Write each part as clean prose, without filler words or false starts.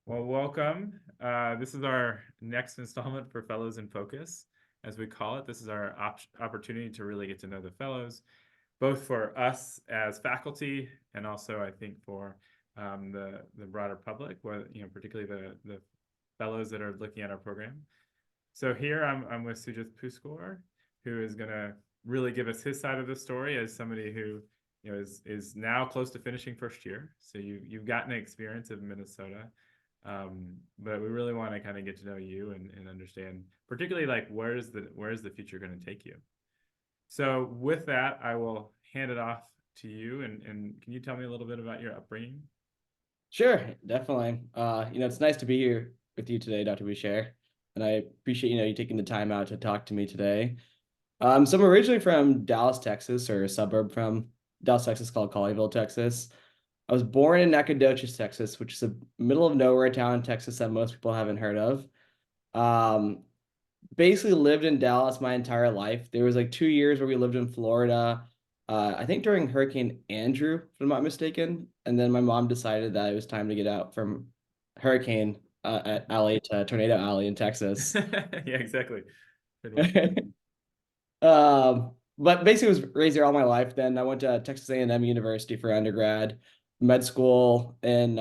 Well, welcome. This is our next installment for Fellows in Focus, as we call it. This is our opportunity to really get to know the fellows, both for us as faculty and also, I think, for the broader public, where, particularly the fellows that are looking at our program. So here I'm with Sujith Puskoor, who is going to really give us his side of the story as somebody who is now close to finishing first year. So you've gotten experience of Minnesota. But we really want to kind of get to know you and understand, particularly like where's the future going to take you. So with that, I will hand it off to you. And can you tell me a little bit about your upbringing? Sure, definitely. It's nice to be here with you today, Dr. Boucher, and I appreciate, you taking the time out to talk to me today. So I'm originally from Dallas, Texas, or a suburb from Dallas, Texas called Colleyville, Texas. I was born in Nacogdoches, Texas, which is a middle of nowhere town in Texas that most people haven't heard of. Um, Basically lived in Dallas my entire life. There was like 2 years where we lived in Florida. I think during Hurricane Andrew, if I'm not mistaken. And then my mom decided that it was time to get out from Hurricane Alley to Tornado Alley in Texas. Yeah, exactly. Pretty much. But basically was raised there all my life. Then I went to Texas A&M University for undergrad, med school in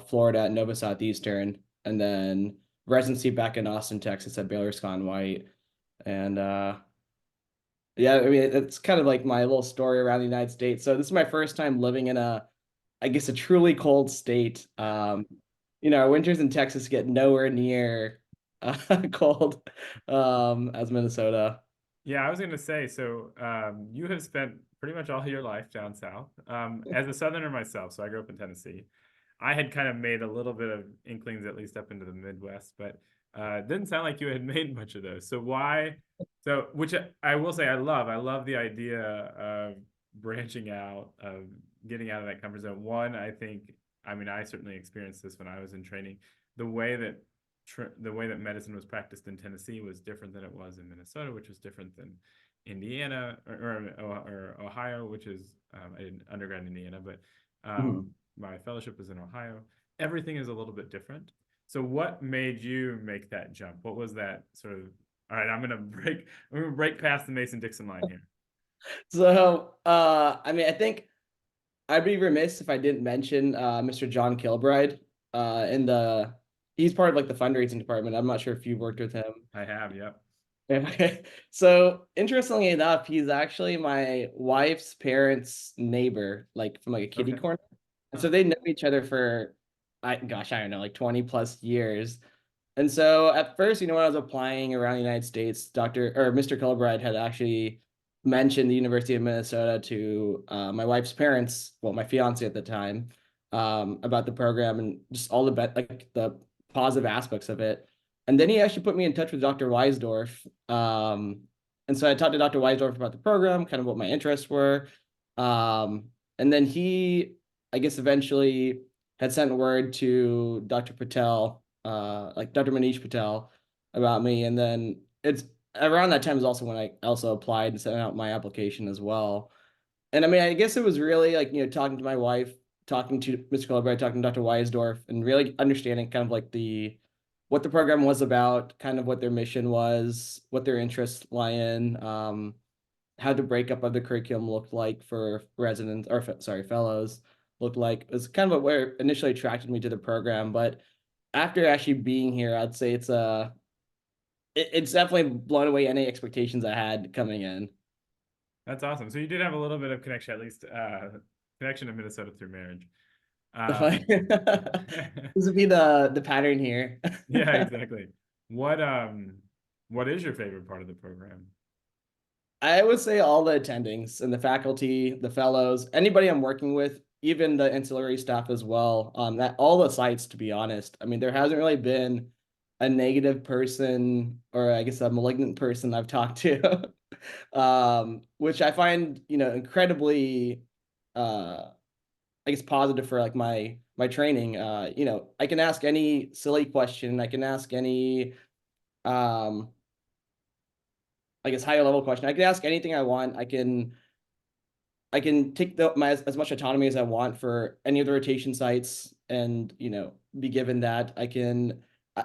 Florida at Nova Southeastern, and then residency back in Austin, Texas at Baylor Scott White. And yeah, I mean, it's kind of like my little story around the United States. So this is my first time living in I guess, a truly cold state. Our winters in Texas get nowhere near cold as Minnesota. Yeah, I was going to say, so you have spent pretty much all your life down south. As a Southerner myself, so I grew up in Tennessee. I had kind of made a little bit of inklings, at least up into the Midwest, but it didn't sound like you had made much of those. So why? So, which I will say, I love. I love the idea of branching out, of getting out of that comfort zone. One, I think, I mean, I certainly experienced this when I was in training. The way that the way that medicine was practiced in Tennessee was different than it was in Minnesota, which was different than Indiana or Ohio, which is I did undergrad in Indiana, but Mhm. my fellowship was in Ohio. Everything is a little bit different. So what made you make that jump? What was that sort of? All right, I'm gonna break past the Mason-Dixon line here. So, I mean, I think I'd be remiss if I didn't mention Mr. John Kilbride. In the He's part of like the fundraising department. I'm not sure if you've worked with him. I have, yep. Okay. So interestingly enough, he's actually my wife's parents' neighbor, like from like a kitty Okay. corner. And Huh. so they know each other for, I don't know, like 20 plus years. And so at first, when I was applying around the United States, Mr. Kilbride had actually mentioned the University of Minnesota to my wife's parents, well, my fiance at the time, about the program and just all like the positive aspects of it. And then he actually put me in touch with Dr. Weisdorf. And so I talked to Dr. Weisdorf about the program, kind of what my interests were. And then he, I guess, eventually had sent word to Dr. Patel, like Dr. Manish Patel, about me. And then it's around that time is also when I also applied and sent out my application as well. And I mean, I guess it was really like, talking to my wife, talking to Mr. Colbert, talking to Dr. Weisdorf, and really understanding kind of like what the program was about, kind of what their mission was, what their interests lie in, how the breakup of the curriculum looked like for residents, or sorry, fellows looked like. It was kind of what initially attracted me to the program. But after actually being here, I'd say it's definitely blown away any expectations I had coming in. That's awesome. So you did have a little bit of connection, at least connection to Minnesota through marriage. This Um, would be the pattern here. yeah, exactly. What um what is your favorite part of the program? I would say all the attendings and the faculty, the fellows, anybody I'm working with, even the ancillary staff as well. That all the sites, to be honest. I mean, there hasn't really been a negative person or I guess a malignant person I've talked to, which I find, incredibly, I guess positive for like my training. I can ask any silly question. I can ask any, um, I guess higher level question. I can ask anything I want. I can take as much autonomy as I want for any of the rotation sites, and be given that. I can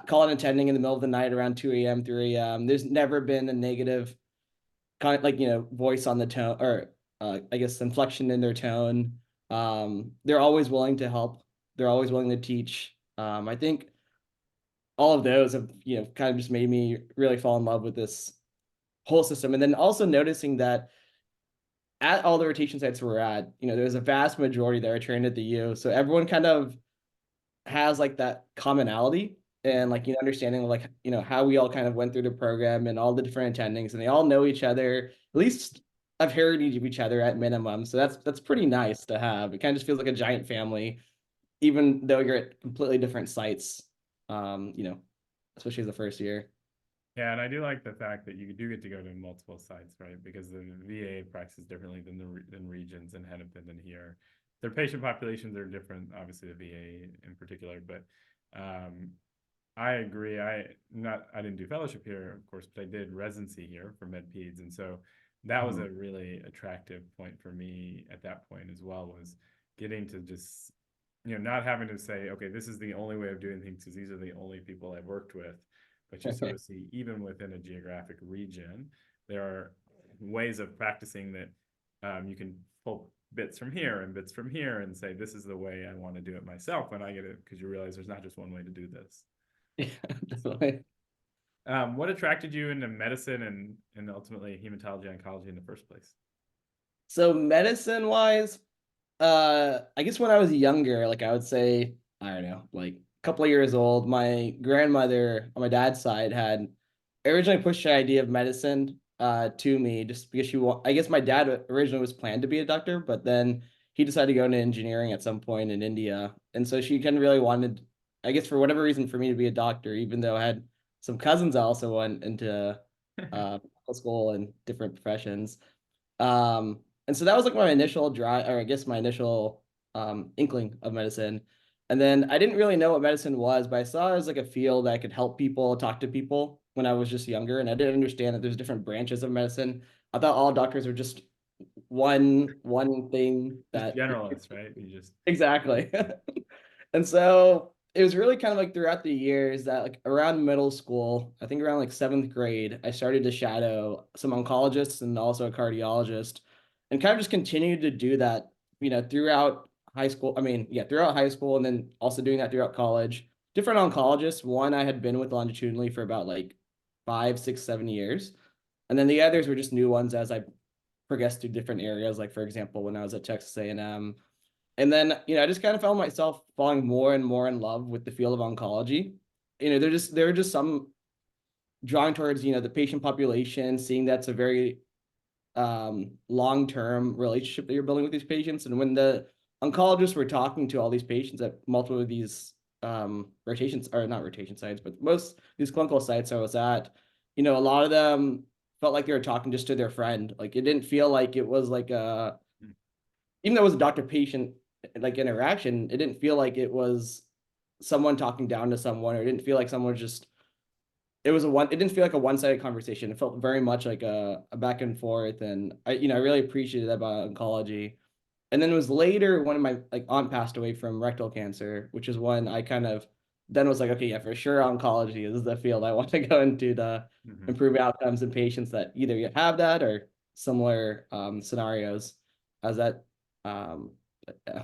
call an attending in the middle of the night around 2 a.m., 3 a.m. There's never been a negative kind of like, voice on the tone, or I guess inflection in their tone. They're always willing to help. They're always willing to teach. I think all of those have, kind of just made me really fall in love with this whole system. And then also noticing that at all the rotation sites we're at, there's a vast majority that are trained at the U. So everyone kind of has like that commonality and like, understanding of like, how we all kind of went through the program and all the different attendings, and they all know each other. At least I've heard of each other at minimum. So that's pretty nice to have. It kind of just feels like a giant family, even though you're at completely different sites, especially as the first year. Yeah, and I do like the fact that you do get to go to multiple sites, right? Because the VA practices differently than regions and Hennepin than here. Their patient populations are different, obviously the VA in particular, but I agree. I didn't do fellowship here, of course, but I did residency here for med peds, and so that was a really attractive point for me at that point as well, was getting to just, not having to say, okay, this is the only way of doing things because these are the only people I've worked with, but you sort of see even within a geographic region, there are ways of practicing that you can pull bits from here and bits from here and say, this is the way I want to do it myself when I get it, because you realize there's not just one way to do this. Yeah, definitely. What attracted you into medicine and ultimately hematology oncology in the first place? So medicine wise, I guess when I was younger, like I would say, I don't know, like a couple of years old, my grandmother on my dad's side had originally pushed the idea of medicine to me, just because I guess my dad originally was planned to be a doctor, but then he decided to go into engineering at some point in India. And so she kind of really wanted, I guess for whatever reason, for me to be a doctor, even though I had some cousins that also went into medical school and different professions. And so that was like my initial drive, or I guess my initial inkling of medicine. And then I didn't really know what medicine was, but I saw it as like a field that I could help people, talk to people when I was just younger. And I didn't understand that there's different branches of medicine. I thought all doctors were just one thing Just that generalists, right? You just exactly. And so it was really kind of like throughout the years that like around middle school, I think around like seventh grade, I started to shadow some oncologists and also a cardiologist, and kind of just continued to do that, throughout high school. I mean, yeah, throughout high school, and then also doing that throughout college. Different oncologists. One I had been with longitudinally for about like 5, 6, 7 years. And then the others were just new ones as I progressed through different areas. Like, for example, when I was at Texas A&M, and then, I just kind of found myself falling more and more in love with the field of oncology. There are just some drawing towards, the patient population, seeing that's a very long-term relationship that you're building with these patients. And when the oncologists were talking to all these patients at multiple of these rotations, or not rotation sites, but most of these clinical sites I was at, a lot of them felt like they were talking just to their friend. Like it didn't feel like it was like even though it was a doctor patient like interaction, it didn't feel like it was someone talking down to someone, or it didn't feel like someone was just, it didn't feel like a one-sided conversation. It felt very much like a back and forth. And I really appreciated that about oncology. And then it was later when my like aunt passed away from rectal cancer, which is when I kind of then was like, okay, yeah, for sure, oncology is the field I want to go into to improve outcomes in patients that either you have that or similar scenarios as that. Yeah.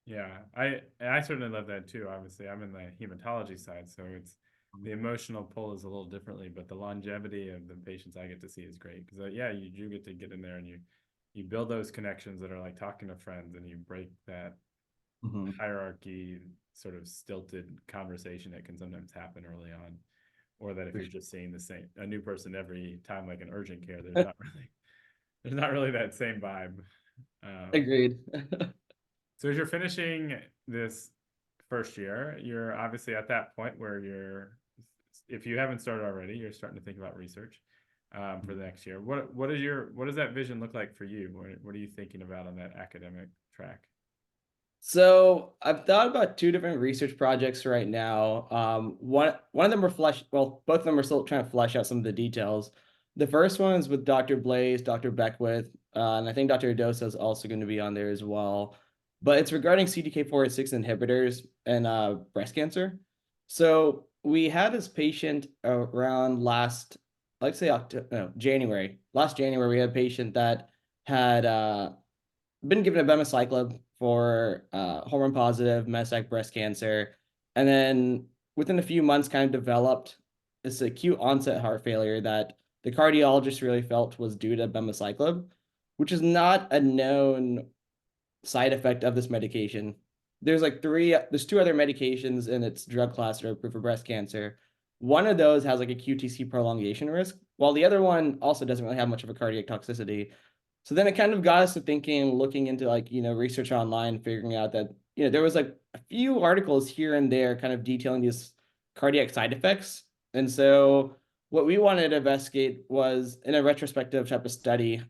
Yeah, I certainly love that too. Obviously, I'm in the hematology side, so it's the emotional pull is a little differently, but the longevity of the patients I get to see is great because yeah, you do get to get in there and you build those connections that are like talking to friends, and you break that hierarchy sort of stilted conversation that can sometimes happen early on, or that if you're just seeing a new person every time, like an urgent care, there's not really that same vibe. Agreed. So as you're finishing this first year, you're obviously at that point where if you haven't started already, you're starting to think about research for the next year. What does that vision look like for you? What are you thinking about on that academic track? So I've thought about two different research projects right now. One of them both of them are still trying to flesh out some of the details. The first one is with Dr. Blaze, Dr. Beckwith, and I think Dr. Adosa is also going to be on there as well. but it's regarding CDK4/6 inhibitors and breast cancer. So we had this patient around last, let's say October, no, January. Last January, we had a patient that had been given abemaciclib for hormone positive metastatic breast cancer, and then within a few months, kind of developed this acute onset heart failure that the cardiologist really felt was due to abemaciclib, which is not a known side effect of this medication. There's two other medications in its drug class that are approved for breast cancer. One of those has like a QTC prolongation risk, while the other one also doesn't really have much of a cardiac toxicity. So then it kind of got us to thinking, looking into like, research online, figuring out that, there was like a few articles here and there kind of detailing these cardiac side effects. And so what we wanted to investigate was in a retrospective type of study,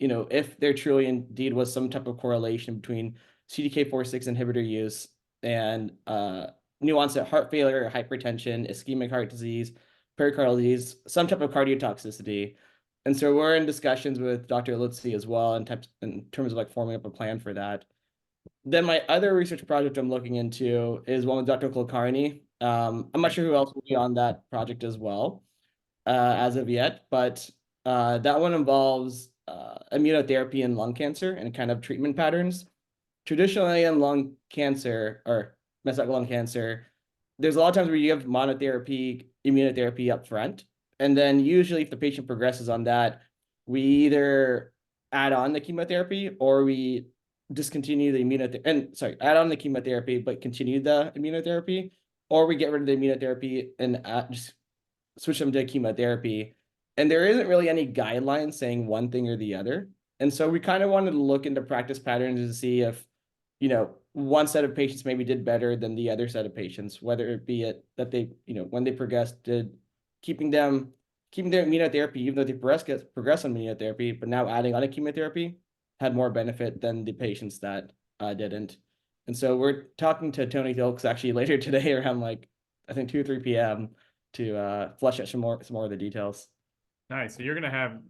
if there truly indeed was some type of correlation between CDK4/6 inhibitor use and new onset heart failure, hypertension, ischemic heart disease, pericardial disease, some type of cardiotoxicity. And so we're in discussions with Dr. Lutzi as well in terms of like forming up a plan for that. Then my other research project I'm looking into is one with Dr. Kulkarni. I'm not sure who else will be on that project as well as of yet, but that one involves immunotherapy in lung cancer and kind of treatment patterns. Traditionally in lung cancer or metastatic lung cancer, there's a lot of times where you have monotherapy, immunotherapy up front. And then usually if the patient progresses on that, we either add on the chemotherapy or we discontinue the immunotherapy and add on the chemotherapy, but continue the immunotherapy, or we get rid of the immunotherapy and just switch them to chemotherapy. And there isn't really any guidelines saying one thing or the other. And so we kind of wanted to look into practice patterns to see if, one set of patients maybe did better than the other set of patients, whether it be that they, when they progressed, did keeping their immunotherapy, even though they progress on immunotherapy, but now adding on a chemotherapy had more benefit than the patients that didn't. And so we're talking to Tony Dilks actually later today around like, I think 2 or 3 p.m. to flesh out some more of the details. Nice.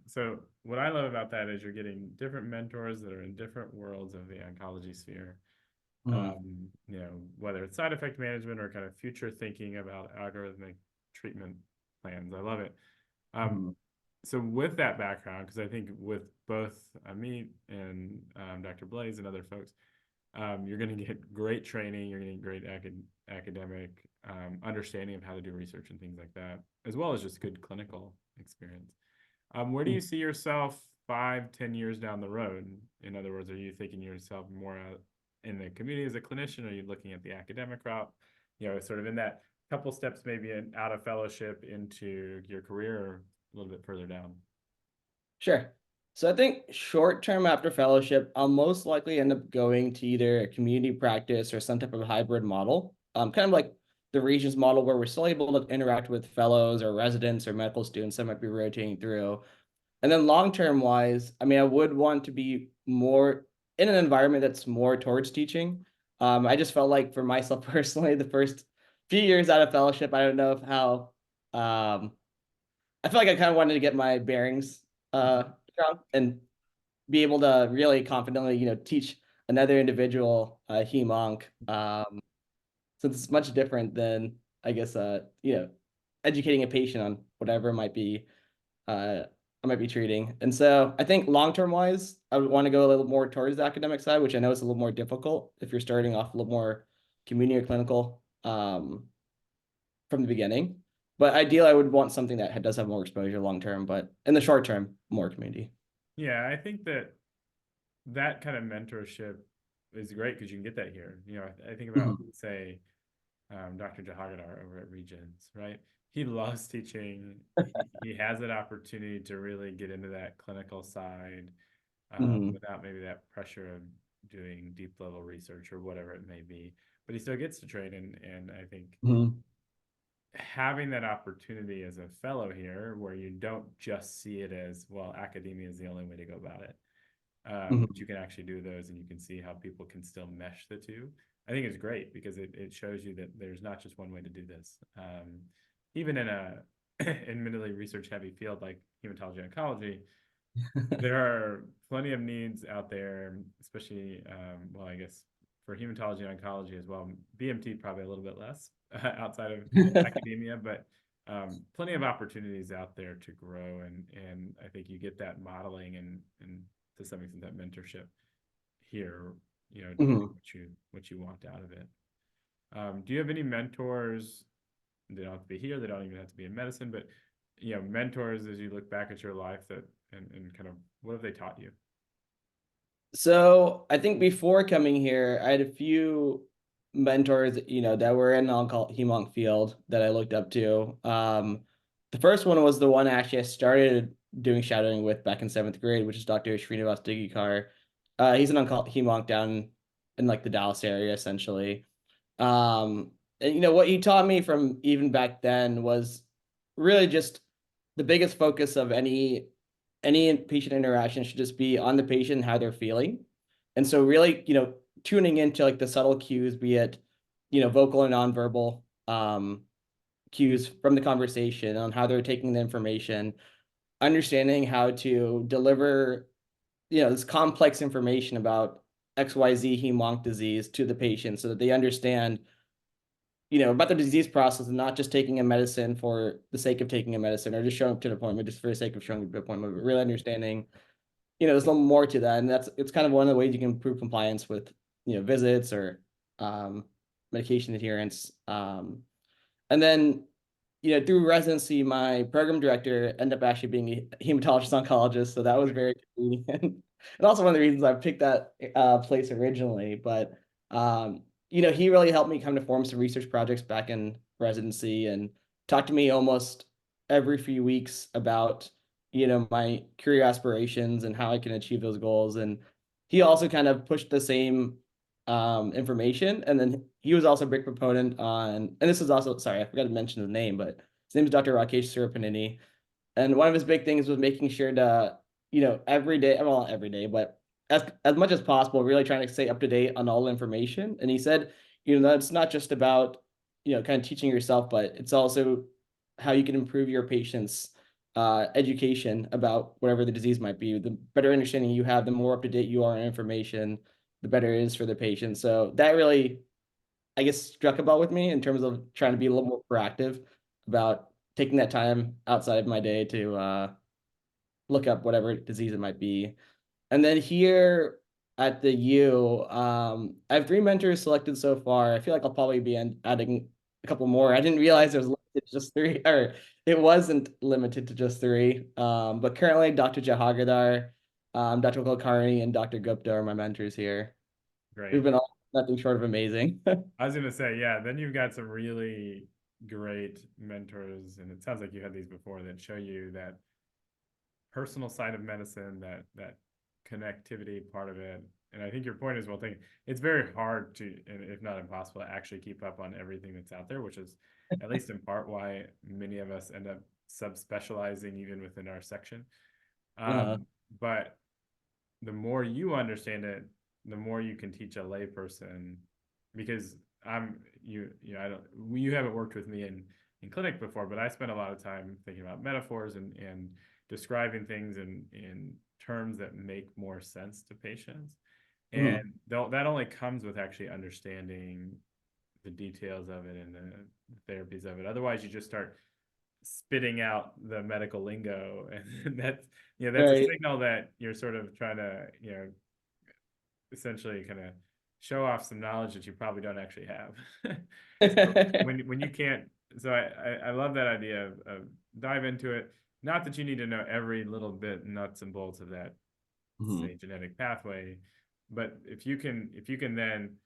So what I love about that is you're getting different mentors that are in different worlds of the oncology sphere. Whether it's side effect management or kind of future thinking about algorithmic treatment plans. I love it. So with that background, because I think with both Amit and Dr. Blaze and other folks, you're going to get great training. You're going to get great academic understanding of how to do research and things like that, as well as just good clinical experience. Where do you see yourself 5-10 years down the road? In other words, are you thinking yourself more in the community as a clinician? Or are you looking at the academic route? Sort of in that couple steps, maybe out of fellowship into your career, or a little bit further down. Sure. So I think short term after fellowship, I'll most likely end up going to either a community practice or some type of hybrid model, kind of like the Regents model where we're still able to interact with fellows or residents or medical students that might be rotating through. And then long term wise, I mean, I would want to be more in an environment that's more towards teaching. I just felt like for myself personally, the first few years out of fellowship, I don't know how I feel like I kind of wanted to get my bearings and be able to really confidently, teach another individual hem-onc. So it's much different than, I guess, educating a patient on whatever I might be treating. And so I think long-term wise, I would want to go a little more towards the academic side, which I know is a little more difficult if you're starting off a little more community or clinical from the beginning. But ideally, I would want something that does have more exposure long-term, but in the short term, more community. Yeah, I think that kind of mentorship is great because you can get that here. I think about, say, Dr. Jahagadar over at Regents, right? He loves teaching. He has that opportunity to really get into that clinical side without maybe that pressure of doing deep level research or whatever it may be. But he still gets to train, and I think having that opportunity as a fellow here, where you don't just see it as, well, academia is the only way to go about it, but you can actually do those and you can see how people can still mesh the two. I think it's great because it shows you that there's not just one way to do this. Even in a admittedly research heavy field like hematology oncology, There are plenty of needs out there, especially, well, I guess for hematology and oncology as well. BMT probably a little bit less outside of academia, but plenty of opportunities out there to grow, and I think you get that modeling and to some extent that mentorship here, depending Mhm. what you want out of it. Do you have any mentors? They don't have to be here. They don't even have to be in medicine, but mentors as you look back at your life that and kind of what have they taught you? So I think before coming here, I had a few mentors, that were in the hemonc field that I looked up to. The first one was the one actually I started doing shadowing with back in 7th grade, which is Dr. Srinivas Digikar. He's an hemonc down in like the Dallas area, essentially. And what he taught me from even back then was really just the biggest focus of any patient interaction should just be on the patient, how they're feeling. And so really, tuning into like the subtle cues, be it, vocal and nonverbal cues from the conversation on how they're taking the information, understanding how to deliver, this complex information about XYZ hem-onc disease to the patient so that they understand, about the disease process and not just taking a medicine for the sake of taking a medicine or just showing up to an appointment just for the sake of showing up to an appointment, but really understanding, there's a little more to that. And it's kind of one of the ways you can improve compliance with, visits or medication adherence. And then, through residency, my program director ended up actually being a hematologist oncologist. So that was very convenient. And also one of the reasons I picked that place originally. But, he really helped me kind of form some research projects back in residency and talked to me almost every few weeks about, my career aspirations and how I can achieve those goals. And he also kind of pushed the same information. And then he was also a big proponent on, and this is also, sorry, I forgot to mention his name, but his name is Dr. Rakesh Surapanini. And one of his big things was making sure to, every day, well, not every day, but as much as possible, really trying to stay up to date on all information. And he said, that's not just about, kind of teaching yourself, but it's also how you can improve your patients' education about whatever the disease might be. The better understanding you have, the more up to date you are on information, the better it is for the patient. So that really, I guess, struck a bell with me in terms of trying to be a little more proactive about taking that time outside of my day to look up whatever disease it might be. And then here at the U, I have 3 mentors selected so far. I feel like I'll probably be adding a couple more. I didn't realize it was limited to just 3, or it wasn't limited to just 3. But currently, Dr. Jahagadar, Dr. Kulkarni, and Dr. Gupta are my mentors here. We've Great. been all nothing short of amazing. I was gonna say, yeah, then you've got some really great mentors, and it sounds like you had these before that show you that personal side of medicine, that connectivity part of it. And I think your point is well taken. It's very hard to, and if not impossible, to actually keep up on everything that's out there, which is at least in part why many of us end up subspecializing even within our section. uh, But the more you understand it, the more you can teach a layperson. Because I don't, you haven't worked with me in clinic before, but I spent a lot of time thinking about metaphors and describing things in terms that make more sense to patients. mhm. And that only comes with actually understanding the details of it and the therapies of it. Otherwise, you just start spitting out the medical lingo, and that's a Right. signal that you're sort of trying to essentially kind of show off some knowledge that you probably don't actually have. So when you can't, so I love that idea of dive into it. Not that you need to know every little bit nuts and bolts of that, say, Mhm. genetic pathway, but if you can then,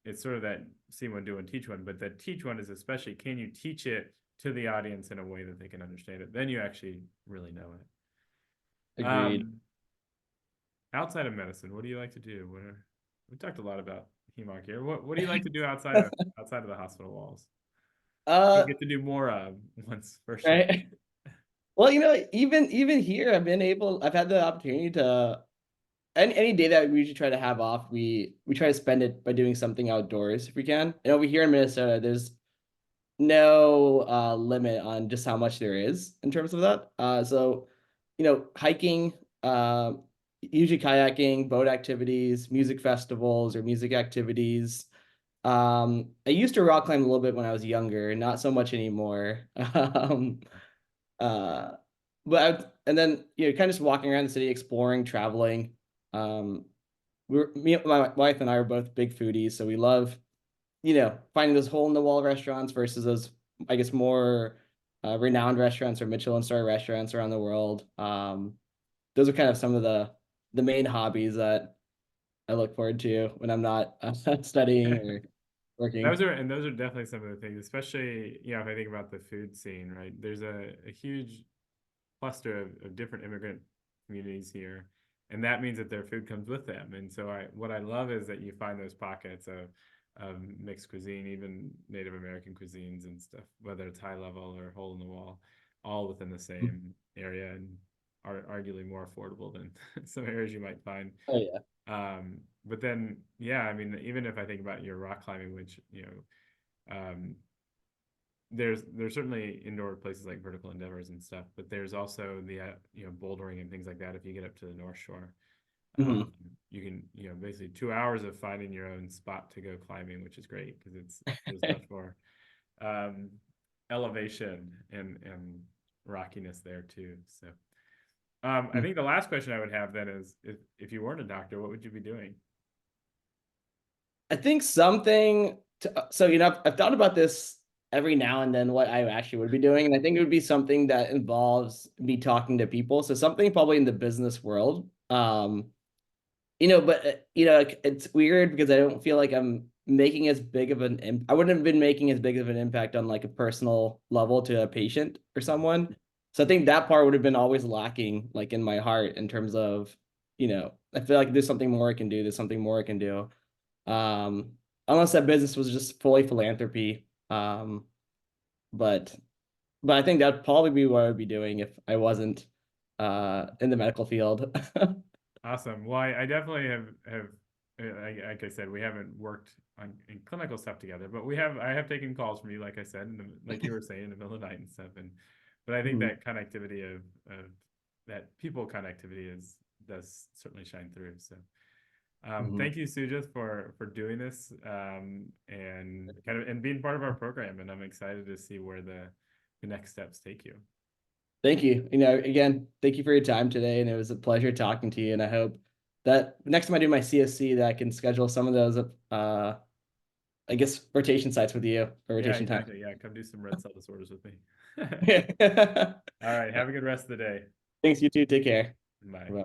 it's sort of that see one, do one, teach one, but that teach one is especially, can you teach it to the audience in a way that they can understand it? Then you actually really know it. Agreed. Outside of medicine, what do you like to do? We talked a lot about HEMOC here. What do you like to do outside of the hospital walls? You Uh, get to do more of once for sure. right. Well, even here, I've had the opportunity to any day that we usually try to have off, we try to spend it by doing something outdoors if we can. And over here in Minnesota, there's no limit on just how much there is in terms of that. So, hiking, usually kayaking, boat activities, music festivals or music activities. I used to rock climb a little bit when I was younger, not so much anymore. Uh, and then kind of just walking around the city, exploring, traveling. Um, my wife and I are both big foodies, so we love finding those hole in the wall restaurants versus those, I guess, more renowned restaurants or Michelin star restaurants around the world. Those are kind of some of the main hobbies that I look forward to when I'm not studying or working. Those are definitely some of the things, especially, if I think about the food scene, right? There's a huge cluster of different immigrant communities here, and that means that their food comes with them. And so what I love is that you find those pockets of mixed cuisine, even Native American cuisines and stuff, whether it's high level or hole in the wall, all within the same area, and are arguably more affordable than some areas you might find. Oh yeah. But then, yeah, I mean, even if I think about your rock climbing, which, there's certainly indoor places like vertical endeavors and stuff, but there's also the bouldering and things like that. If you get up to the North Shore, Mhm. you can basically 2 hours of finding your own spot to go climbing, which is great because there's much more um, elevation and rockiness there too. So I think the last question I would have then is if you weren't a doctor, what would you be doing? I think something so I've thought about this every now and then what I actually would be doing, and I think it would be something that involves me talking to people. So something probably in the business world. But it's weird because I don't feel like I'm making as big of I wouldn't have been making as big of an impact on like a personal level to a patient or someone. So I think that part would have been always lacking, like in my heart, in terms of, I feel like there's something more I can do. There's something more I can do. Um, Unless that business was just fully philanthropy. But I think that'd probably be what I would be doing if I wasn't in the medical field. Awesome. Well, I definitely have like I said, we haven't worked on in clinical stuff together, but I have taken calls from you, like I said, like you were saying, in the middle of the night and stuff. But I think Mhm. that connectivity of that people connectivity does certainly shine through. So Mhm. thank you, Sujith, for doing this and kind of and being part of our program. And I'm excited to see where the next steps take you. Thank you. Again, thank you for your time today, and it was a pleasure talking to you. And I hope that next time I do my CSC, that I can schedule some of those, I guess, rotation sites with you or Yeah, rotation time. exactly. Yeah, come do some red cell disorders with me. Thanks, All right. Have a good rest of the day. you too. Take care. Bye. Bye.